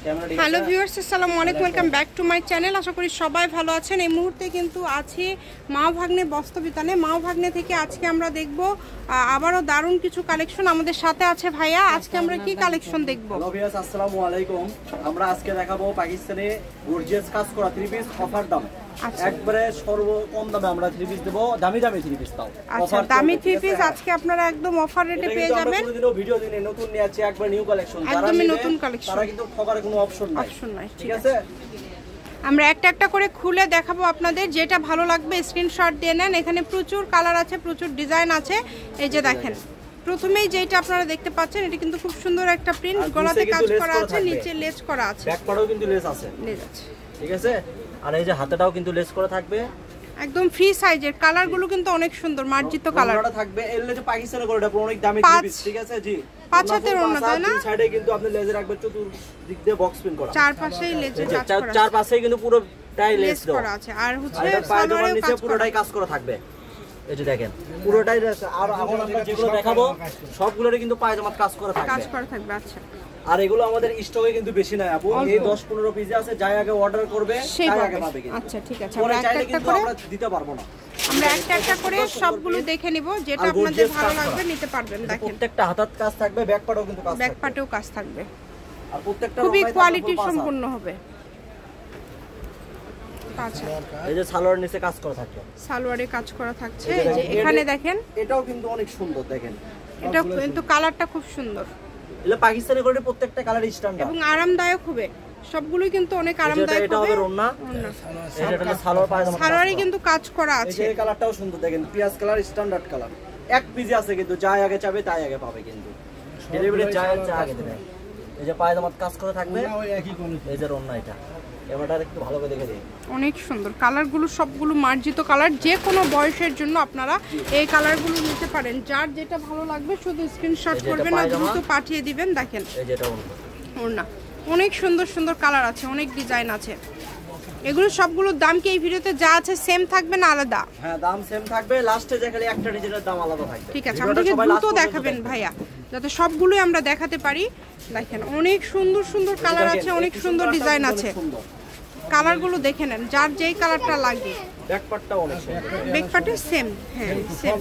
Hello viewers, আসসালামু আলাইকুম, welcome back to my channel. আশা করি সবাই ভালো আছেন। এই মুহূর্তে কিন্তু আছি মা ভাগ্নে বস্ত্রবিতানে। মা ভাগ্নে থেকে আজকে আমরা দেখব আবারও দারুণ কিছু কালেকশন। আমাদের সাথে আছে ভাইয়া। আজকে আমরা কি কালেকশন দেখব? হ্যালো ভিউয়ার্স, আসসালামু আলাইকুম। আমরা আজকে দেখাবো পাকিস্তানি গর্জিয়াস কাজ করা থ্রি পিস অফার দাম। একবারে সর্ব কম দামে আমরা থ্রি পিস দেব, দামি দামি থ্রি পিস দাও। আচ্ছা, দামি থ্রি পিস আজকে আপনারা একদম অফার রেটে পেয়ে যাবেন। আমরা কোনদিনও ভিডিও দিনে নতুন নিয়ে আসছি, একবার নিউ কালেকশন। একদমই নতুন কালেকশন, তারা কিন্তু ঠকার কোনো অপশন নাই। ঠিক আছে, আমরা একটা একটা করে খুলে দেখাবো আপনাদের। যেটা ভালো লাগবে স্ক্রিনশট দিয়ে নেন। এখানে প্রচুর কালার আছে, প্রচুর ডিজাইন আছে। এই যে দেখেন, প্রথমেই যেটা আপনারা দেখতে পাচ্ছেন, এটা কিন্তু খুব সুন্দর একটা প্রিন্ট, গলাতে কাজ করা আছে, নিচে লেস করা আছে, ব্যাক পাড়েও কিন্তু লেস আছে। ঠিক আছে, আর এই যে হাতেটাও কিন্তু লেস করা থাকবে, একদম ফ্রি সাইজের। কালারগুলো কিন্তু অনেক সুন্দর, মার্জিত কালার থাকবে। এর যে পাকিস্তানের করে এটা অনেক দামি থ্রি পিস। ঠিক আছে জি, পাঁচ হাতের ওড়না, তাই না? সাইডে কিন্তু আপনি লেজ রাখবেন, চতুর্দিক দিয়ে বক্স প্রিন্ট করা, চারপাশেই লেজের কাজ করা আছে, চারপাশেই কিন্তু পুরোটাই লেস করা আছে। আর হচ্ছে সালোয়ারেও নিচে পুরোটাই কাজ করা থাকবে। এই যে দেখেন, পুরোটাই। আর এখন আমরা যেগুলো দেখাবো সবগুলোরই কিন্তু পায়জামাত কাজ করা থাকবে। আচ্ছা, আর এগুলো আমাদের স্টকে কিন্তু বেশি নাই আপু, এই 10-15 পিস আছে। যাই আগে অর্ডার করবে তাই আগে পাবে কিন্তু। আচ্ছা ঠিক আছে, আমরা একটা একটা করে আমরা দিতে পারবো না। আমরা একটা একটা করে সবগুলো দেখে নিব, যেটা আপনাদের ভালো লাগবে নিতে পারবেন। দেখেন, প্রত্যেকটা হাতাত কাজ থাকবে, ব্যাক পাটেও কিন্তু কাজ থাকবে, ব্যাক পাটেও কাজ থাকবে। আর প্রত্যেকটা খুবই কোয়ালিটি সম্পূর্ণ হবে। আচ্ছা, এই যে সালোয়ার নিচে কাজ করা থাকবে, সালোয়ারে কাজ করা থাকছে। এই যে এখানে দেখেন, এটাও কিন্তু অনেক সুন্দর। দেখেন, এটা কিন্তু কালারটা খুব সুন্দর। এগুলো পাকিস্তানি করে প্রত্যেকটা কালার স্ট্যান্ডার্ড এবং আরামদায়ক হবে। সবগুলোই কিন্তু অনেক আরামদায়ক হবে। এটা হবে ওড়না, এটা হলো সালোয়ার পায়জামা, সালোয়ারে কিন্তু কাজ করা আছে। এই কালারটাও সুন্দর। দেখেন, পিয়াজ কালার, স্ট্যান্ডার্ড কালার। এক পিস আছে কিন্তু, যাই আগে চাবে তাই আগে পাবে কিন্তু। ডেলিভারি চাই আগে দেবে। এই যে পায়জামাত কাজ করা থাকবে, এই যে ওড়না, এটা এবারটা একটু ভালো করে দেখে দিই। অনেক সুন্দর কালারগুলো, সবগুলো মার্জিত কালার। যে কোনো বয়সের জন্য আপনারা এই কালারগুলো নিতে পারেন। যার যেটা ভালো লাগবে শুধু স্ক্রিনশট করবেন আর দ্রুত পাঠিয়ে দিবেন। দেখেন, এই যেটা ওড়না, অনেক সুন্দর সুন্দর কালার আছে, অনেক ডিজাইন আছে। এগুলো সবগুলোর দাম কি এই ভিডিওতে যা আছে সেম থাকবে না আলাদা? হ্যাঁ, দাম সেম থাকবে, লাস্টে যে খালি একটা ডিজাইনের দাম আলাদা থাকবে। ঠিক আছে, আমাদেরকে দ্রুত দেখাবেন ভাইয়া, যাতে সবগুলোই আমরা দেখাতে পারি। দেখেন, অনেক সুন্দর সুন্দর কালার আছে, অনেক সুন্দর ডিজাইন আছে। কালারগুলো দেখে নেন, যার যেই কালারটা লাগে। ব্যাকপার্টটাও অনেক সুন্দর, ব্যাকপার্টে সেম। হ্যাঁ, সেম,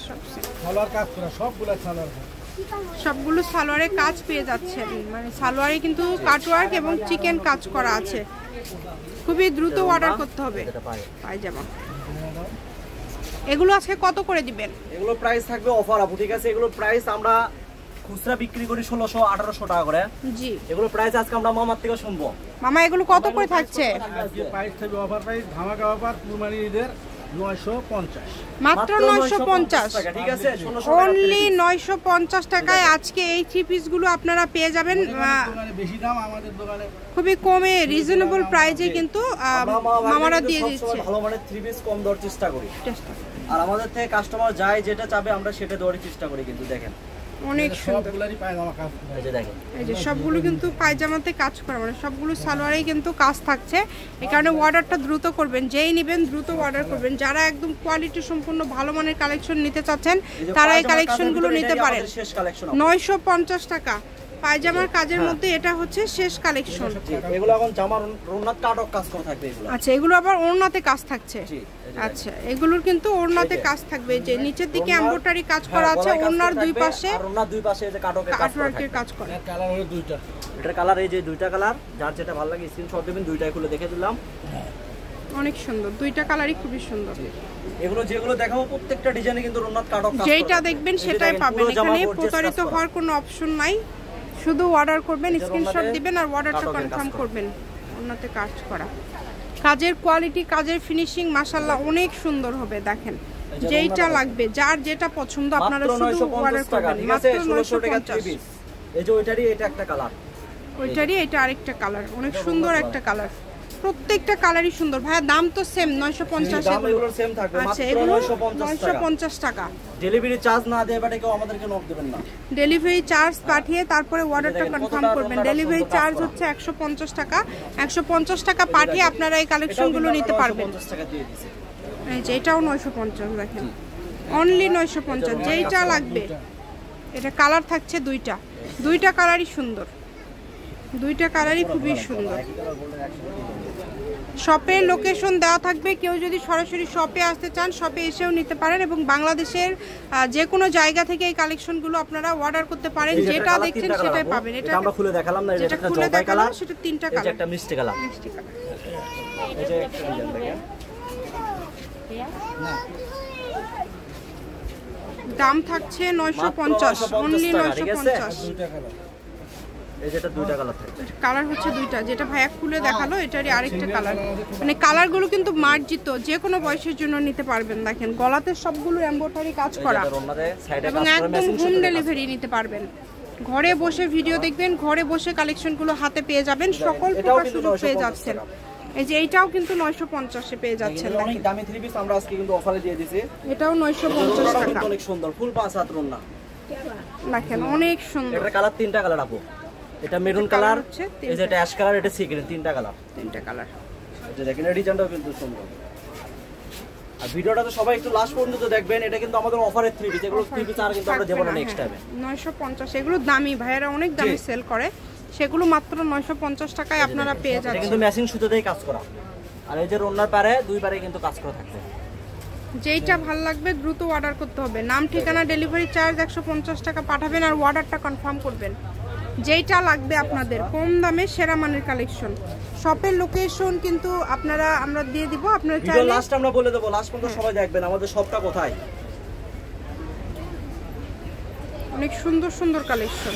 সব সেম। সালোয়ার কাজ করা, সবগুলো সালোয়ার, সবগুলো সালোয়ারে কাজ পেয়ে যাচ্ছেন। মানে সালোয়ারে কিন্তু কাটওয়ার্ক এবং চিকেন কাজ করা আছে। খুবই দ্রুত অর্ডার করতে হবে পায়জামা। এগুলো আজকে কত করে দিবেন? এগুলো প্রাইস থাকবে অফার আপু। ঠিক আছে, এগুলো প্রাইস আমরা খুচরা বিক্রি করি 1600-1800 টাকা করে। জি, এগুলো প্রাইস আজকে আমরা মামার থেকে শুনবো। মামা, এগুলো কত করে থাকছে? আজকে প্রাইস থাকবে অফার প্রাইস, ধামাকা অফার, কুরবানি ঈদের 950, মাত্র 950 টাকা। ঠিক আছে, অনলি 950 টাকায় আজকে এই থ্রি পিস গুলো আপনারা পেয়ে যাবেন। বেশি দাম, আমাদের দোকানে খুবই কমে, রিজনেবল প্রাইসে কিন্তু মামারা দিয়ে দিচ্ছে। ভালো মানের থ্রি পিস কম দেওয়ার চেষ্টা করি, আর আমাদের থেকে কাস্টমার যায় যেটা চাবে আমরা সেটা দেওয়ার চেষ্টা করি কিন্তু। দেখেন, অনেক সুন্দর। এই যে দেখেন, এই যে সবগুলো কিন্তু পায়জামাতে কাজ করা, মানে সবগুলো সালোয়ারেই কিন্তু কাজ থাকছে। এই কারণে অর্ডারটা দ্রুত করবেন, যেই নেবেন দ্রুত অর্ডার করবেন। যারা একদম কোয়ালিটি সম্পূর্ণ ভালো মানের কালেকশন নিতে চাচ্ছেন তারা এই কালেকশনগুলো নিতে পারেন। 950 টাকা পায়জামার কাজের মধ্যে এটা হচ্ছে শেষ কালেকশন। এগুলো এখন জামার ওড়নাতে কাটক কাজ করা থাকবে এগুলো। আচ্ছা, এগুলো আবার ওড়নাতে কাজ থাকছে। আচ্ছা, এগুলোর কিন্তু ওড়নাতে কাজ থাকবে। যে নিচের দিকে এমব্রয়ডারি কাজ করা আছে, ওড়নার দুই পাশে, আর ওড়নার দুই পাশে এই যে কাটকের কাজ করা। কালার হলো দুইটা, এটার কালার এই যে দুইটা কালার, যার যেটা ভালো লাগে স্ক্রিনশট দিবেন। দুইটাই খুলে দেখে দিলাম, অনেক সুন্দর, দুইটা কালারই খুবই সুন্দর। এগুলো যেগুলো দেখাবো প্রত্যেকটা ডিজাইনে কিন্তু ওড়নার কাটক কাজ, যেটা দেখবেন সেটাই পাবেন। এখানে প্রতারিত হওয়ার কোনো অপশন নাই, শুধু অর্ডার করবেন, স্ক্রিনশট দিবেন আর অর্ডারটা কনফার্ম করবেন। ওড়নাতে কাজ করা, কাজের কোয়ালিটি, কাজের ফিনিশিং মাশাআল্লাহ অনেক সুন্দর হবে। দেখেন, যেইটা লাগবে, যার যেটা পছন্দ আপনারা শুধু অর্ডার করবেন। মাত্র 950। এই যে ওইটারই এটা একটা কালার, ওইটারই এটা আরেকটা কালার, অনেক সুন্দর একটা কালার। প্রত্যেকটা কালারই সুন্দর। ভাইয়া, দাম তো সেম 950। এগুলো সেম থাকবে, আচ্ছা, মাত্র 950 টাকা। ডেলিভারি চার্জ না দিয়ে বাটে কেউ আমাদেরকে নক দিবেন না। ডেলিভারি চার্জ পাঠিয়ে তারপরে অর্ডারটা কনফার্ম করবেন। ডেলিভারি চার্জ হচ্ছে 150 টাকা। 150 টাকা পাঠিয়ে আপনারা এই কালেকশনগুলো নিতে পারবেন। 50 টাকা দিয়ে দিয়েছে। এই যে এটাও 950, দেখেন, অনলি 950। যেইটা লাগবে, এটা কালার থাকছে দুইটা, দুইটা কালারই সুন্দর। দুইটা কালারই খুবই সুন্দর। শপের লোকেশন দেওয়া থাকবে, কেউ যদি সরাসরি শপে আসতে চান শপে এসেও নিতে পারেন এবং বাংলাদেশের যে কোনো জায়গা থেকে এই কালেকশনগুলো আপনারা অর্ডার করতে পারেন। যেটা দেখছেন সেটাই পাবেন। এটা আমরা খুলে দেখালাম না, যেটা খুলে দেখালাম সেটা তিনটা কালার। এটা একটা মিষ্টি কালার, এই যে একটা ডিজাইন দেখেন। দাম থাকছে 950, অনলি 950। এই যেটা দুইটা কালার থাকে, কালার হচ্ছে দুইটা, যেটা ভাইয়া খুলে দেখালো এটারই আরেকটা কালার। মানে কালারগুলো কিন্তু মার্জিত, যে কোনো বয়সের জন্য নিতে পারবেন। দেখেন গলাতে সবগুলো এমব্রয়ডারি কাজ করা এবং একদম হোম ডেলিভারি নিতে পারবেন। ঘরে বসে ভিডিও দেখবেন, ঘরে বসে কালেকশনগুলো হাতে পেয়ে যাবেন, সকল প্রকার সুযোগ পেয়ে যাচ্ছেন। এই যে এইটাও কিন্তু 950 এ পেয়ে যাচ্ছেন। অনেক দামি থ্রি পিস আমরা আজকে কিন্তু অফারে দিয়ে দিয়েছি। এটাও 950 টাকা। অনেক সুন্দর ফুল 5 হাত ওড়না, দেখেন অনেক সুন্দর। এটা কালার তিনটা কালার আপু, এটা মেরুন কালার, এই যে এটা অ্যাশ কালার, এটা সি গ্রিন, তিনটা কালার। এটা দেখেন এই ডিজাইনটাও কিন্তু সুন্দর। আর ভিডিওটা তো সবাই একটু লাস্ট পর্যন্ত দেখবেন। এটা কিন্তু আমাদের অফারের থ্রি পিস, এগুলো থ্রি পিস আর কিন্তু আমরা দেব না নেক্সট টাইমে। 950 এগুলো দামি, ভাইয়েরা অনেক দামি সেল করে, সেগুলো মাত্র 950 টাকায় আপনারা পেয়ে যাচ্ছেন। এটা কিন্তু ম্যাচিং সুতোতেই কাজ করা, আর এই যে ওড়নার পারে দুই পারে কিন্তু কাজ করা থাকবে। যেইটা ভালো লাগবে দ্রুত অর্ডার করতে হবে। নাম, ঠিকানা, ডেলিভারি চার্জ 150 টাকা পাঠাবেন আর অর্ডারটা কনফার্ম করবেন। যেইটা লাগবে আপনাদের, কম দামে সেরা মানের কালেকশন। শপের লোকেশন কিন্তু আমরা দিয়ে দিব, আপনারা চাইলে লাস্ট আমরা বলে দেব, লাস্ট পর্যন্ত সবাই দেখবেন আমাদের শপটা কোথায়। অনেক সুন্দর সুন্দর কালেকশন।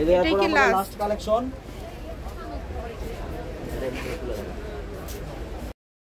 এই যে লাস্ট কালেকশন